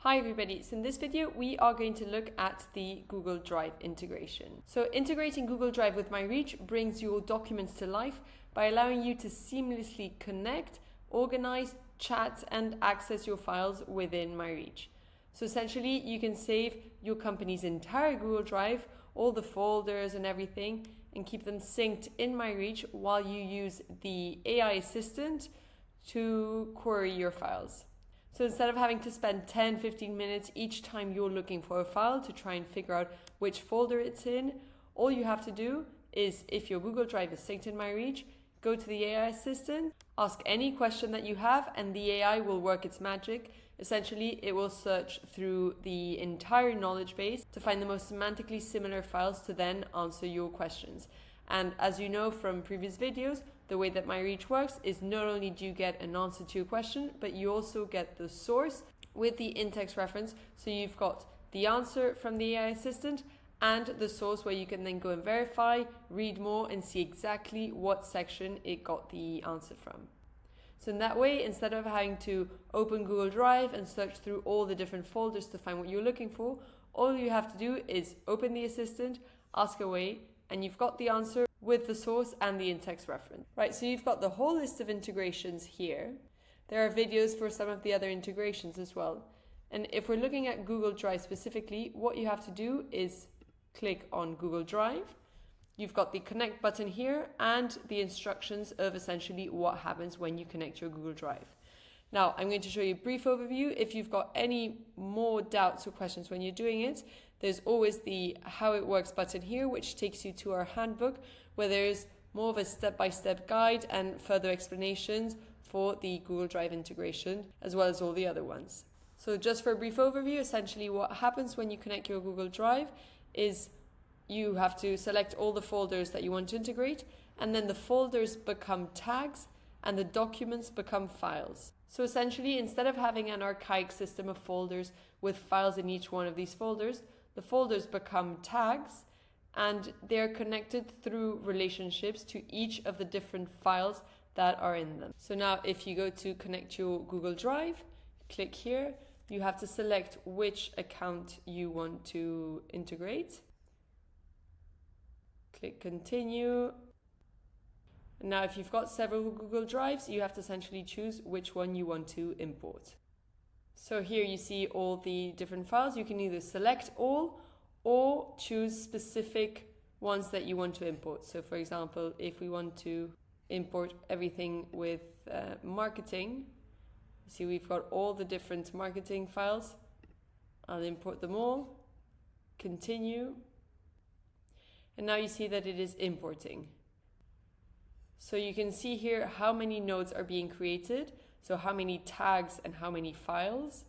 Hi everybody, so in this video we are going to look at the Google Drive integration. So integrating Google Drive with myReach brings your documents to life by allowing you to seamlessly connect, organize, chat and access your files within myReach. So essentially you can save your company's entire Google Drive, all the folders and everything, and keep them synced in myReach while you use the AI assistant to query your files. So instead of having to spend 10-15 minutes each time you're looking for a file to try and figure out which folder it's in, all you have to do is, if your Google Drive is synced in myReach, go to the AI assistant, ask any question that you have, and the AI will work its magic. Essentially, it will search through the entire knowledge base to find the most semantically similar files to then answer your questions. And as you know from previous videos, the way that myReach works is not only do you get an answer to your question, but you also get the source with the in-text reference. So you've got the answer from the AI assistant and the source where you can then go and verify, read more, and see exactly what section it got the answer from. So in that way, instead of having to open Google Drive and search through all the different folders to find what you're looking for, all you have to do is open the assistant, ask away, and you've got the answer with the source and the in-text reference. Right, so you've got the whole list of integrations here. There are videos for some of the other integrations as well. And if we're looking at Google Drive specifically, what you have to do is click on Google Drive. You've got the connect button here and the instructions of essentially what happens when you connect your Google Drive. Now, I'm going to show you a brief overview. If you've got any more doubts or questions when you're doing it, there's always the how it works button here, which takes you to our handbook, where there's more of a step-by-step guide and further explanations for the Google Drive integration, as well as all the other ones. So just for a brief overview, essentially what happens when you connect your Google Drive is you have to select all the folders that you want to integrate, and then the folders become tags and the documents become files. So essentially, instead of having an archaic system of folders with files in each one of these folders, the folders become tags and they're connected through relationships to each of the different files that are in them. So now if you go to connect your Google Drive, click here, you have to select which account you want to integrate. Click continue. And now if you've got several Google Drives, you have to essentially choose which one you want to import. So here you see all the different files. You can either select all or choose specific ones that you want to import. So for example, if we want to import everything with marketing, you see we've got all the different marketing files. I'll import them all, continue, and now you see that it is importing. So you can see here how many nodes are being created, so how many tags and how many files.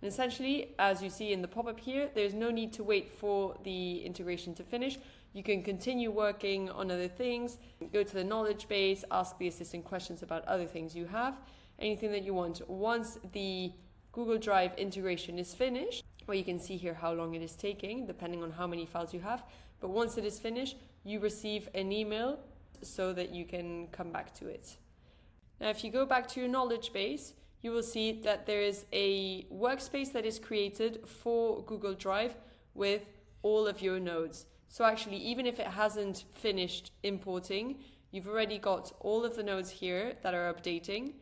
And essentially, as you see in the pop-up here, there's no need to wait for the integration to finish. You can continue working on other things, go to the knowledge base, ask the assistant questions about other things you have, anything that you want. Once the Google Drive integration is finished, well, you can see here how long it is taking, depending on how many files you have. But once it is finished, you receive an email so that you can come back to it. Now, if you go back to your knowledge base, you will see that there is a workspace that is created for Google Drive with all of your nodes. So actually, even if it hasn't finished importing, you've already got all of the nodes here that are updating.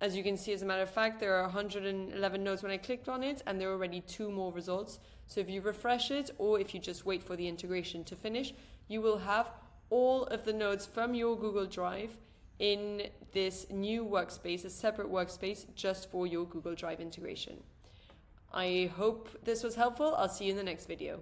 As you can see, as a matter of fact, there are 111 nodes when I clicked on it, and there are already 2 more results. So if you refresh it, or if you just wait for the integration to finish, you will have all of the nodes from your Google Drive in this new workspace, a separate workspace just for your Google Drive integration. I hope this was helpful. I'll see you in the next video.